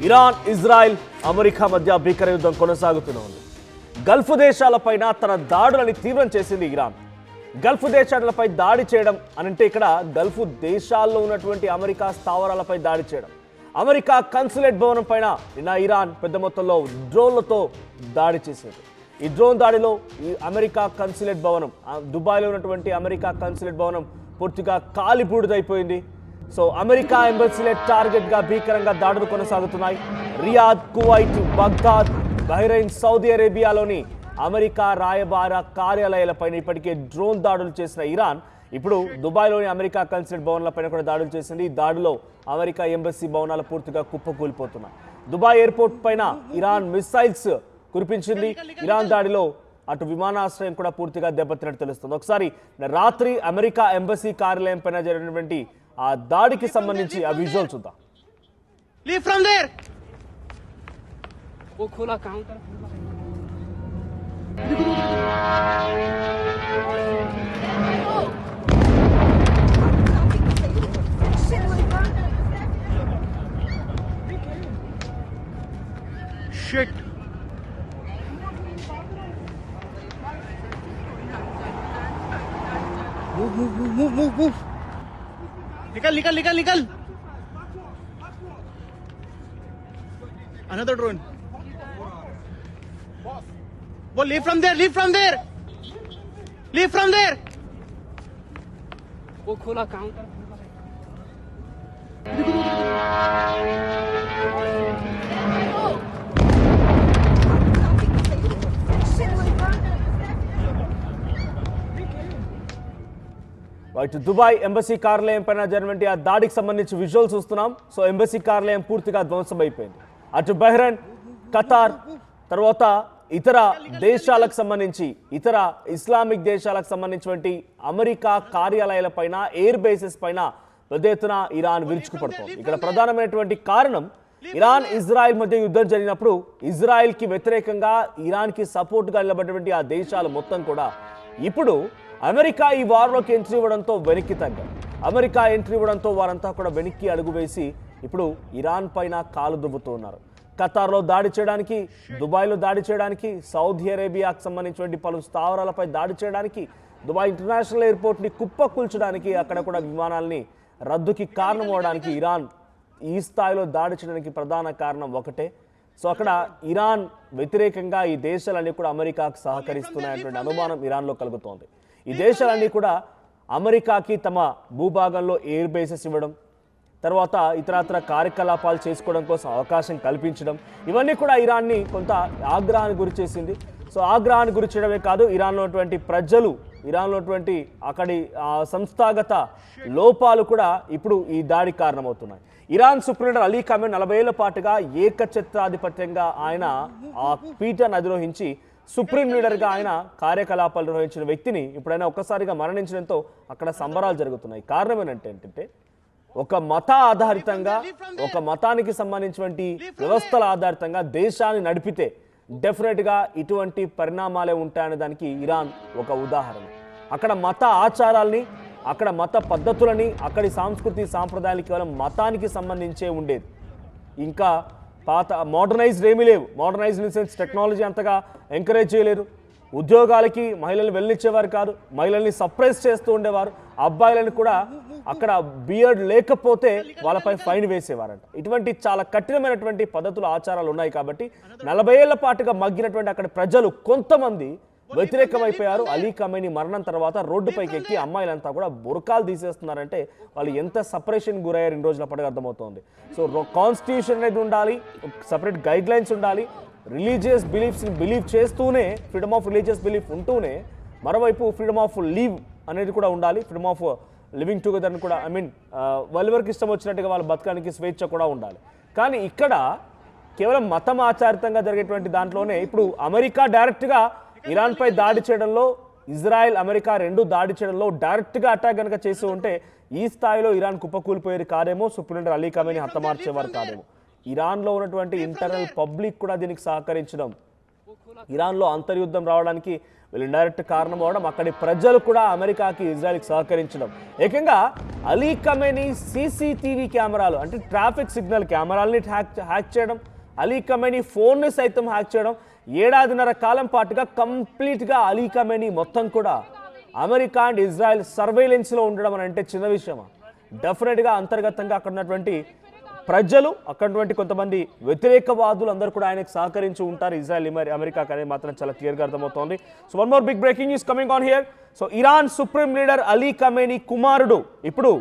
Iran, Israel, America మధ్య భీకర యుద్ధం కొనసాగుతోంది. గల్ఫ్ దేశాలపైన తన దాడులని తీవ్రం చేసింది ఇరాన్. గల్ఫ్ దేశాలపై దాడి చేయడం అంటే ఇక్కడ గల్ఫ్ దేశాల్లో ఉన్నటువంటి అమెరికా స్థావరాలపై దాడి చేయడం. అమెరికా కన్సులేట్ భవనం పైన నిన్న ఇరాన్ పెద్ద మొత్తంలో డ్రోన్లతో దాడి చేసింది. ఈ డ్రోన్ దాడిలో ఈ అమెరికా కన్సులేట్ భవనం, దుబాయ్లో ఉన్నటువంటి అమెరికా కన్సులేట్ భవనం పూర్తిగా కాలిబూడిదైపోయింది. సో అమెరికా ఎంబసీలే టార్గెట్గా భీకరంగా దాడులు కొనసాగుతున్నాయి. Riyadh, Kuwait, Baghdad, Bahrain, Saudi అరేబియాలోని అమెరికా రాయబార కార్యాలయాలపైన ఇప్పటికే డ్రోన్ దాడులు చేసిన ఇరాన్ ఇప్పుడు దుబాయ్లోని అమెరికా కన్సులేట్ భవనాలపైన కూడా దాడులు చేసింది. ఈ దాడిలో అమెరికా ఎంబసీ భవనాలు పూర్తిగా కుప్పకూలిపోతున్నాయి. దుబాయ్ ఎయిర్పోర్ట్ పైన ఇరాన్ మిసైల్స్ కురిపించింది. ఇరాన్ దాడిలో అటు విమానాశ్రయం కూడా పూర్తిగా దెబ్బతిన్నట్టు తెలుస్తుంది. ఒకసారి రాత్రి అమెరికా ఎంబసీ కార్యాలయం పైన జరిగినటువంటి ఆ దాడికి సంబంధించి ఆ విజువల్ చూద్దాం. లీవ్ ఫ్రమ్ దేర్ वो खोला काउंटर शिट मूव निकल निकल निकल निकल another drone वो leave from there leave from there वो खोला काउंटर ఇటు దుబాయ్ ఎంబసీ కార్యాలయం పైన జరిగినటువంటి ఆ దాడికి సంబంధించి విజువల్ చూస్తున్నాం. సో ఎంబసీ కార్యాలయం పూర్తిగా ధ్వంసం అయిపోయింది. అటు బహ్రెయిన్, ఖతార్, తర్వాత ఇతర దేశాలకు సంబంధించి ఇతర ఇస్లామిక్ దేశాలకు సంబంధించినటువంటి అమెరికా కార్యాలయాల పైన, ఎయిర్ బేసెస్ పైన పెద్ద ఎత్తున ఇరాన్ విరుచుకుపడుతోంది. ఇక్కడ ప్రధానమైనటువంటి కారణం ఇరాన్, ఇజ్రాయెల్ మధ్య యుద్ధం జరిగినప్పుడు ఇజ్రాయెల్కి వ్యతిరేకంగా ఇరాన్కి సపోర్ట్గా నిలబడినటువంటి ఆ దేశాలు మొత్తం కూడా ఇప్పుడు అమెరికా ఈ వార్లోకి ఎంట్రీ ఇవ్వడంతో వెనక్కి తగ్గారు. అమెరికా ఎంట్రీ ఇవ్వడంతో వారంతా కూడా వెనక్కి అడుగు వేసి ఇప్పుడు ఇరాన్ పైన కాలు దువ్వుతున్నారు. ఖతార్లో దాడి చేయడానికి, దుబాయ్లో దాడి చేయడానికి, సౌదీ అరేబియాకు సంబంధించినటువంటి పలు స్థావరాలపై దాడి చేయడానికి, దుబాయ్ ఇంటర్నేషనల్ ఎయిర్పోర్ట్ని కుప్పకూల్చడానికి, అక్కడ కూడా విమానాల్ని రద్దుకి కారణం అవడానికి ఇరాన్ ఈ స్థాయిలో దాడి చేయడానికి ప్రధాన కారణం ఒకటే. సో అక్కడ ఇరాన్ వ్యతిరేకంగా ఈ దేశాలన్నీ కూడా అమెరికాకు సహకరిస్తున్నాయనేటువంటి అనుమానం ఇరాన్లో కలుగుతోంది. ఈ దేశాలన్నీ కూడా అమెరికాకి తమ భూభాగంలో ఎయిర్ బేసెస్ ఇవ్వడం, తర్వాత ఇతరత్ర కార్యకలాపాలు చేసుకోవడం కోసం అవకాశం కల్పించడం, ఇవన్నీ కూడా ఇరాన్ని కొంత ఆగ్రహానికి గురి చేసింది. సో ఆగ్రహానికి గురి చేయడమే కాదు, ఇరాన్లో ఉన్నటువంటి ప్రజలు, ఇరాన్లో ఉన్నటువంటి అక్కడి సంస్థాగత లోపాలు కూడా ఇప్పుడు ఈ దాడికి కారణమవుతున్నాయి. Iran supreme leader Ali Khamenei 40 ఏళ్ల పాటుగా ఏకఛత్రాధిపత్యంగా ఆయన ఆ పీఠాన్ని అధిరోహించి సుప్రీం లీడర్గా ఆయన కార్యకలాపాలు నిర్వహించిన వ్యక్తిని ఇప్పుడైనా ఒక్కసారిగా మరణించడంతో అక్కడ సంబరాలు జరుగుతున్నాయి. కారణం ఏంటంటే ఒక మత ఆధారితంగా, ఒక మతానికి సంబంధించినటువంటి వ్యవస్థల ఆధారితంగా దేశాన్ని నడిపితే డెఫినెట్గా ఇటువంటి పరిణామాలే ఉంటాయనే దానికి ఇరాన్ ఒక ఉదాహరణ. అక్కడ మత ఆచారాల్ని, అక్కడ మత పద్ధతులని, అక్కడి సాంస్కృతి సాంప్రదాయాలు కేవలం మతానికి సంబంధించే ఉండేది. ఇంకా పాత మోడర్నైజ్డ్ ఏమీ లేవు. మోడర్నైజ్డ్ ఇన్ సెన్స్ టెక్నాలజీ అంతగా ఎంకరేజ్ చేయలేరు. ఉద్యోగాలకి మహిళలను వెళ్ళనిచ్చేవారు కాదు, మహిళల్ని సప్రెస్ చేస్తూ ఉండేవారు. అబ్బాయిలను కూడా అక్కడ బియర్డ్ లేకపోతే వాళ్ళపై ఫైన్ వేసేవారంట. ఇటువంటి చాలా కఠినమైనటువంటి పద్ధతులు, ఆచారాలు ఉన్నాయి. కాబట్టి 40 ఏళ్ల పాటుగా మగ్గినటువంటి అక్కడ ప్రజలు కొంతమంది వ్యతిరేకమైపోయారు. అలీ ఖమేనీ మరణం తర్వాత రోడ్డుపైకి ఎక్కి అమ్మాయిలంతా కూడా బురకాలు తీసేస్తున్నారంటే వాళ్ళు ఎంత సపరేషన్ గురయ్యారు ఇన్ని రోజుల పాటుగా అర్థమవుతోంది. సో కాన్స్టిట్యూషన్ అనేది ఉండాలి, సపరేట్ గైడ్ లైన్స్ ఉండాలి, రిలీజియస్ బిలీఫ్స్ని బిలీవ్ చేస్తూనే, ఫ్రీడమ్ ఆఫ్ రిలీజియస్ బిలీఫ్ ఉంటూనే మరోవైపు ఫ్రీడమ్ ఆఫ్ లీవ్ అనేది కూడా ఉండాలి. ఫ్రీడమ్ ఆఫ్ లివింగ్ టుగెదర్ని కూడా, వాళ్ళెవరికి ఇష్టం వచ్చినట్టుగా వాళ్ళ బతకానికి స్వేచ్ఛ కూడా ఉండాలి. కానీ ఇక్కడ కేవలం మతం ఆచారితంగా జరిగేటువంటి దాంట్లోనే ఇప్పుడు అమెరికా డైరెక్ట్గా ఇరాన్పై దాడి చేయడంలో, ఇజ్రాయెల్, అమెరికా రెండు దాడి చేయడంలో డైరెక్ట్గా అటాక్ కనుక చేసి ఉంటే ఈ స్థాయిలో ఇరాన్ కుప్పకూలిపోయేది కాదేమో, సుప్రీం లీడర్ అలీ ఖమేనీ హతమార్చేవారు కాదేమో. ఇరాన్లో ఉన్నటువంటి ఇంటర్నల్ పబ్లిక్ కూడా దీనికి సహకరించడం ఇరాన్లో అంతర్యుద్ధం రావడానికి వీళ్ళు ఇండైరెక్ట్ కారణం అవడం, అక్కడి ప్రజలు కూడా అమెరికాకి ఇజ్రాయెల్కి సహకరించడం. ఏకంగా అలీ ఖమేనీ సీసీటీవీ కెమెరాలు అంటే ట్రాఫిక్ సిగ్నల్ కెమెరాలని హ్యాక్ చేయడం, అలీ ఖమేనీ ఫోన్ని సైతం హ్యాక్ చేయడం, ఏడాదిన్నర కాలం పాటుగా కంప్లీట్గా అలీ ఖమేనీ మొత్తం కూడా అమెరికా అండ్ ఇజ్రాయెల్ సర్వేలెన్స్లో ఉండడం అని అంటే చిన్న విషయమా? డెఫినెట్గా అంతర్గతంగా అక్కడ ఉన్నటువంటి ప్రజలు, అక్కడటువంటి కొంతమంది వ్యతిరేకవాదులు అందరూ కూడా ఆయనకు సహకరించి ఉంటారు ఇజ్రాయెల్ అమెరికాకి అనేది మాత్రం చాలా క్లియర్గా అర్థమవుతోంది. So one more big breaking news coming on here. So Iran supreme leader Ali Khamenei కుమారుడు ఇప్పుడు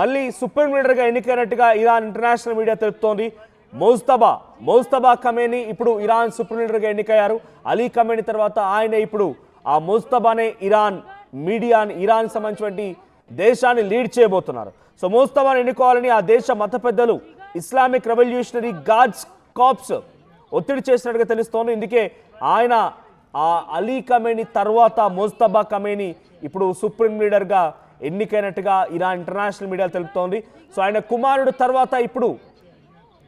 మళ్ళీ సుప్రీం లీడర్గా ఎన్నికైనట్టుగా ఇరాన్ ఇంటర్నేషనల్ మీడియా తెలుపుతోంది. మోజ్తబా ఖమేనీ ఇప్పుడు ఇరాన్ సుప్రీం లీడర్గా ఎన్నికయ్యారు. అలీ ఖమేనీ తర్వాత ఆయన ఇప్పుడు ఆ మోజ్తబానే ఇరాన్ సంబంధించినటువంటి దేశాన్ని లీడ్ చేయబోతున్నారు. సో మోజ్తబాను ఎన్నుకోవాలని ఆ దేశ మత పెద్దలు ఇస్లామిక్ రెవల్యూషనరీ గార్డ్స్ కార్ప్స్ ఒత్తిడి చేసినట్టుగా తెలుస్తోంది. ఇందుకే ఆయన ఆ అలీ ఖమేనీ తర్వాత మోజ్తబా ఖమేనీ ఇప్పుడు సుప్రీం లీడర్గా ఎన్నికైనట్టుగా ఇరాన్ ఇంటర్నేషనల్ మీడియా తెలుపుతోంది. సో ఆయన కుమారుడు తర్వాత ఇప్పుడు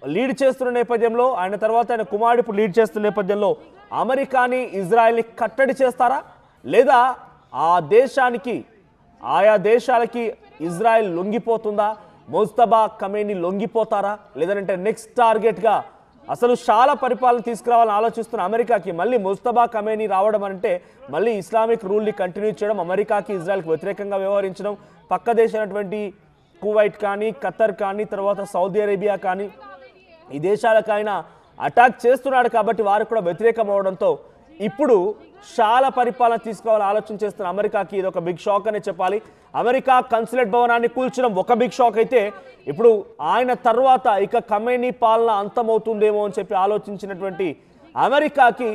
లీడ్ చేస్తున్న నేపథ్యంలో, ఆయన తర్వాత ఆయన కుమారుడు ఇప్పుడు లీడ్ చేస్తున్న నేపథ్యంలో అమెరికాని ఇజ్రాయెల్ని కట్టడి చేస్తారా, లేదా ఆయా దేశాలకి ఇజ్రాయెల్ లొంగిపోతుందా, మోజ్తబా ఖమేనీ లొంగిపోతారా, లేదంటే నెక్స్ట్ టార్గెట్గా అసలు చాలా పరిపాలన తీసుకురావాలని ఆలోచిస్తున్న అమెరికాకి మళ్ళీ మోజ్తబా ఖమేనీ రావడం అంటే మళ్ళీ ఇస్లామిక్ రూల్ని కంటిన్యూ చేయడం, అమెరికాకి ఇజ్రాయెల్కి వ్యతిరేకంగా వ్యవహరించడం, పక్క దేశమైనటువంటి కువైట్ కానీ, ఖతర్ కానీ, తర్వాత సౌదీ అరేబియా కానీ ఈ దేశాలకు ఆయన అటాక్ చేస్తున్నాడు కాబట్టి వారు కూడా వ్యతిరేకం అవడంతో ఇప్పుడు చాలా పరిపాలన తీసుకోవాలని ఆలోచన చేస్తున్న అమెరికాకి ఇది ఒక బిగ్ షాక్ అనే చెప్పాలి. అమెరికా కన్సులేట్ భవనాన్ని కూల్చడం ఒక బిగ్ షాక్ అయితే, ఇప్పుడు ఆయన తర్వాత ఇక ఖమేనీ పాలన అంతమవుతుందేమో అని చెప్పి ఆలోచించినటువంటి అమెరికాకి,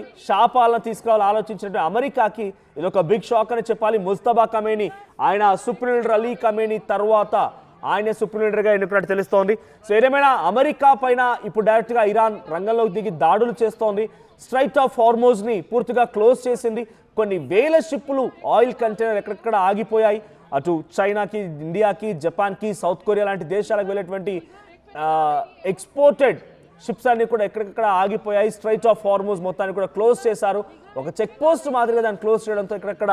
పాలన తీసుకురావాలని ఆలోచించినటువంటి అమెరికాకి ఇది ఒక బిగ్ షాక్ అని చెప్పాలి. మోజ్తబా ఖమేనీ ఆయన సుప్రీం లీడర్ అలీ ఖమేనీ తర్వాత ఆయన సుప్రీం లీడర్గా ఎన్నుకున్నట్టు తెలుస్తోంది. సో ఏదేమైనా అమెరికా పైన ఇప్పుడు డైరెక్ట్గా ఇరాన్ రంగంలోకి దిగి దాడులు చేస్తోంది. స్ట్రైట్ ఆఫ్ హార్మోజ్ని పూర్తిగా క్లోజ్ చేసింది. కొన్ని వేల షిప్పులు ఆయిల్ కంటైనర్ ఎక్కడెక్కడ ఆగిపోయాయి. అటు చైనాకి, ఇండియాకి, జపాన్కి, సౌత్ కొరియా లాంటి దేశాలకు వెళ్ళేటువంటి ఎక్స్పోర్టెడ్ షిప్స్ అన్ని కూడా ఎక్కడెక్కడ ఆగిపోయాయి. స్ట్రైట్ ఆఫ్ హార్మోజ్ మొత్తాన్ని కూడా క్లోజ్ చేశారు. ఒక చెక్ పోస్ట్ మాదిరిగా దాన్ని క్లోజ్ చేయడంతో, ఇక్కడెక్కడ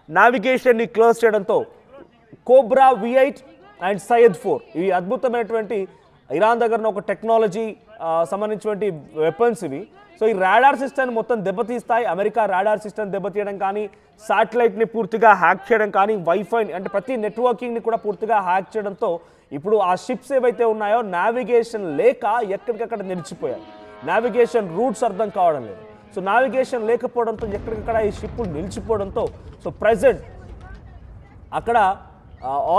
నావిగేషన్ని క్లోజ్ చేయడంతో కోబ్రా V8 అండ్ సయ్యద్ 4 ఇవి అద్భుతమైనటువంటి ఇరాన్ దగ్గర ఒక టెక్నాలజీ సంబంధించినటువంటి వెపన్స్ ఇవి. సో ఈ రాడార్ సిస్టమ్ మొత్తం దెబ్బతీస్తాయి. అమెరికా రాడార్ సిస్టమ్ దెబ్బతీయడం కానీ, శాటిలైట్ని పూర్తిగా హ్యాక్ చేయడం కానీ, వైఫై అంటే ప్రతి నెట్వర్కింగ్ని కూడా పూర్తిగా హ్యాక్ చేయడంతో ఇప్పుడు ఆ షిప్స్ ఏవైతే ఉన్నాయో నావిగేషన్ లేక ఎక్కడికక్కడ నిలిచిపోయాయి. నావిగేషన్ రూట్స్ అర్థం కావడం లేదు. సో నావిగేషన్ లేకపోవడంతో ఎక్కడికక్కడ ఈ షిప్పులు నిలిచిపోవడంతో సో ప్రెజెంట్ అక్కడ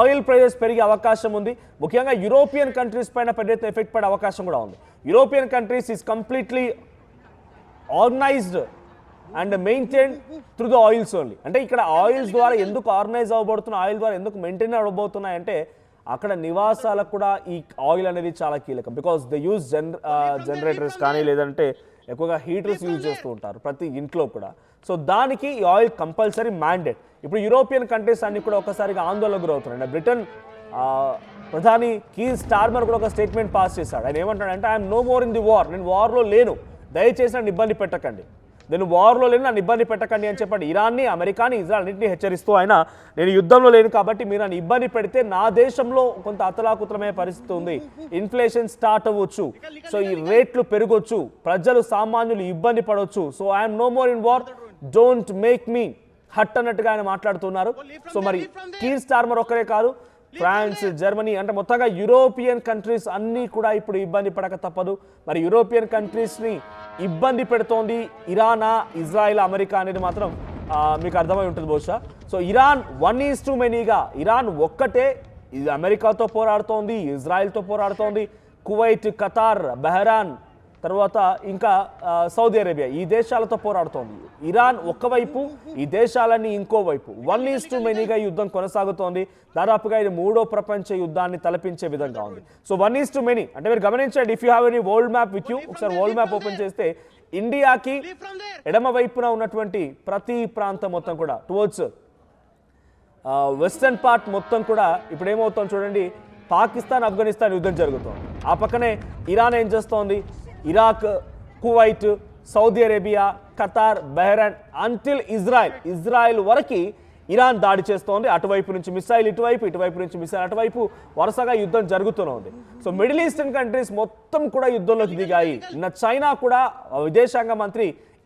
ఆయిల్ ప్రైజెస్ పెరిగే అవకాశం ఉంది. ముఖ్యంగా యూరోపియన్ కంట్రీస్ పైన పెద్ద ఎఫెక్ట్ పడే అవకాశం కూడా ఉంది. European countries is completely organised and maintain through the oils only. అంటే ఇక్కడ ఆయిల్స్ ద్వారా ఎందుకు ఆర్గనైజ్ అవ్వబడుతున్నాయి, ఆయిల్ ద్వారా ఎందుకు మెయింటైన్ అవ్వబోతున్నాయి అంటే అక్కడ నివాసాలకు కూడా ఈ ఆయిల్ అనేది చాలా కీలకం. బికాస్ దే యూజ్ జనరేటర్స్ కానీ, లేదంటే ఎక్కువగా హీటర్స్ యూజ్ చేస్తూ ఉంటారు ప్రతి ఇంట్లో కూడా. సో దానికి ఈ ఆయిల్ కంపల్సరీ మ్యాండేట్. ఇప్పుడు యూరోపియన్ కంట్రీస్ అన్ని కూడా ఒకసారిగా ఆందోళనకు గురవుతున్నాయి. బ్రిటన్ ప్రధాని కీర్ స్టార్మర్ కూడా ఒక స్టేట్మెంట్ పాస్ చేశాడు. ఆయన ఏమంటాడంటే, I'm no more in the war, నేను వార్లో లేను, దయచేసి నన్ను ఇబ్బంది పెట్టకండి, నేను వార్లో లేను, నన్ను ఇబ్బంది పెట్టకండి అని చెప్పండి. ఇరాన్ని, అమెరికాని, ఇజ్రాయెల్ అన్నింటినీ హెచ్చరిస్తూ నేను యుద్ధంలో లేను కాబట్టి మీరు నన్ను ఇబ్బంది పెడితే నా దేశంలో కొంత అతలాకుతలమే పరిస్థితి ఉంది, ఇన్ఫ్లేషన్ స్టార్ట్ అవ్వచ్చు, సో ఈ రేట్లు పెరగొచ్చు, ప్రజలు సామాన్యులు ఇబ్బంది పడవచ్చు, so I'm no more in war, don't make me hurt అన్నట్టుగా ఆయన మాట్లాడుతున్నారు. సో మరి కీర్ స్టార్మర్ ఒక్కరే కాదు, ఫ్రాన్స్, జర్మనీ అంటే మొత్తంగా యూరోపియన్ కంట్రీస్ అన్నీ కూడా ఇప్పుడు ఇబ్బంది పడక తప్పదు. మరి యూరోపియన్ కంట్రీస్ని ఇబ్బంది పెడుతోంది ఇరానా, ఇజ్రాయిల్, అమెరికా అనేది మాత్రం మీకు అర్థమై ఉంటుంది బహుశా. సో ఇరాన్ 1:manyగా ఇరాన్ ఒక్కటే ఇది అమెరికాతో పోరాడుతోంది, ఇజ్రాయిల్తో పోరాడుతోంది, కువైట్, ఖతార్, బహ్రాన్, తర్వాత ఇంకా సౌదీ అరేబియా ఈ దేశాలతో పోరాడుతోంది. ఇరాన్ ఒకవైపు, ఈ దేశాలన్నీ ఇంకోవైపు. 1:manyగా యుద్ధం కొనసాగుతోంది. దాదాపుగా ఇది 3వ ప్రపంచ యుద్ధాన్ని తలపించే విధంగా ఉంది. సో 1:many అంటే మీరు గమనించండి, if you have any world map with you, ఒకసారి వరల్డ్ మ్యాప్ ఓపెన్ చేస్తే ఇండియాకి ఎడమ వైపున ఉన్నటువంటి ప్రతి ప్రాంతం మొత్తం కూడా టువర్డ్స్ వెస్టర్న్ పార్ట్ మొత్తం కూడా ఇప్పుడు ఏమవుతుంది చూడండి, పాకిస్తాన్, ఆఫ్ఘనిస్తాన్ యుద్ధం జరుగుతోంది. ఆ పక్కనే ఇరాన్ ఏం చేస్తోంది, Iraq, Kuwait, Saudi Arabia, Qatar, Bahrain until Israel వరకు ఇరాన్ దాడి చేస్తోంది. అటువైపు నుంచి మిసైల్ ఇటువైపు నుంచి మిసైల్ అటువైపు, వరుసగా యుద్ధం జరుగుతూనే ఉంది. సో మిడిల్ ఈస్టర్న్ కంట్రీస్ మొత్తం కూడా యుద్ధంలోకి దిగాయి. నిన్న చైనా కూడా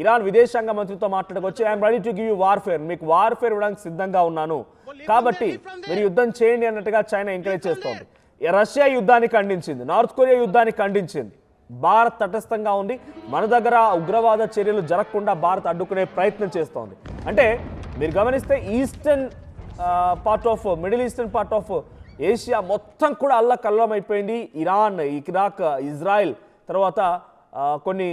ఇరాన్ విదేశాంగ మంత్రితో మాట్లాడుకొచ్చి I'm ready to give you warfare, మీకు వార్ఫేర్ ఇవ్వడానికి సిద్ధంగా ఉన్నాను, కాబట్టి మీరు యుద్ధం చేయండి అన్నట్టుగా చైనా ఎంకరేజ్ చేస్తోంది. రష్యా యుద్ధాన్ని ఖండించింది, నార్త్ కొరియా యుద్ధాన్ని ఖండించింది. భారత్ తటస్థంగా ఉంది. మన దగ్గర ఉగ్రవాద చర్యలు జరగకుండా భారత్ అడ్డుకునే ప్రయత్నం చేస్తోంది. అంటే మీరు గమనిస్తే middle eastern part of Asia మొత్తం కూడా అల్లకల్లం అయిపోయింది. ఇరాన్, ఇరాక్, ఇజ్రాయెల్, తర్వాత కొన్ని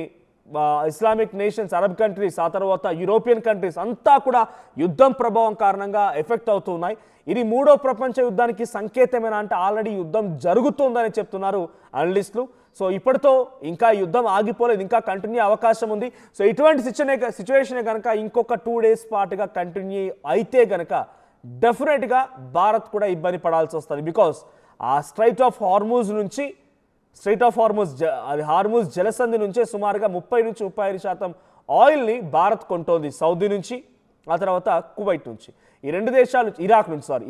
ఇస్లామిక్ నేషన్స్, అరబ్ కంట్రీస్, ఆ తర్వాత యూరోపియన్ కంట్రీస్ అంతా కూడా యుద్ధం ప్రభావం కారణంగా ఎఫెక్ట్ అవుతున్నాయి. ఇది మూడో ప్రపంచ యుద్ధానికి సంకేతమేనా అంటే ఆల్రెడీ యుద్ధం జరుగుతుందని చెప్తున్నారు అనలిస్టులు. సో ఇప్పటితో ఇంకా యుద్ధం ఆగిపోలేదు, ఇంకా కంటిన్యూ అవకాశం ఉంది. సో ఇటువంటి సిచ్యువేషన్ కనుక ఇంకొక 2 days పాటుగా కంటిన్యూ అయితే కనుక డెఫినెట్గా భారత్ కూడా ఇబ్బంది పడాల్సి వస్తుంది. బికాస్ ఆ స్ట్రైట్ ఆఫ్ హార్మూజ్ జలసంధి నుంచే సుమారుగా 30-35% ఆయిల్ని భారత్ కొంటోంది సౌదీ నుంచి, ఆ తర్వాత కువైట్ నుంచి. ఈ 2 దేశాలు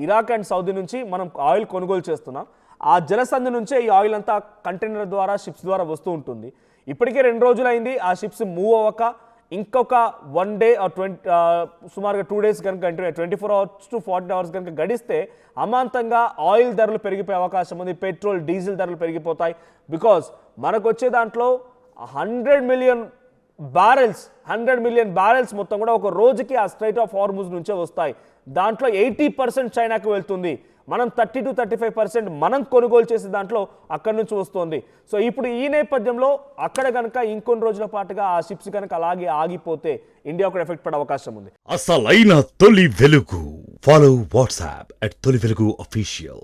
ఇరాక్ అండ్ సౌదీ నుంచి మనం ఆయిల్ కొనుగోలు చేస్తున్నాం. ఆ జలసంధి నుంచే ఈ ఆయిల్ అంతా కంటైనర్ ద్వారా, షిప్స్ ద్వారా వస్తూ ఉంటుంది. ఇప్పటికే 2 రోజులైంది ఆ షిప్స్ మూవ్ అవ్వక. ఇంకొక 1 day సుమారుగా 2 days కనుక కంటిన్యూ 24 hours to 40 hours కనుక గడిస్తే అమాంతంగా ఆయిల్ ధరలు పెరిగిపోయే అవకాశం ఉంది. పెట్రోల్, డీజిల్ ధరలు పెరిగిపోతాయి. బికాజ్ మనకు వచ్చే దాంట్లో 100 million barrels మొత్తం కూడా ఒక రోజుకి ఆ స్ట్రైట్ ఆఫ్ హార్మూజ్ నుంచే వస్తాయి. దాంట్లో 80% చైనాకు వెళ్తుంది. మనం 30-35% మనం కొనుగోలు చేసే దాంట్లో అక్కడి నుంచి వస్తుంది. సో ఇప్పుడు ఈ నేపథ్యంలో అక్కడ కనుక ఇంకొన్ని రోజుల పాటుగా ఆ షిప్స్ కనుక అలాగే ఆగిపోతే ఇండియా కూడా ఎఫెక్ట్ పడే అవకాశం ఉంది. అసలైన తొలి వెలుగు. ఫాలో వాట్సాప్ @తొలి వెలుగు అఫీషియల్.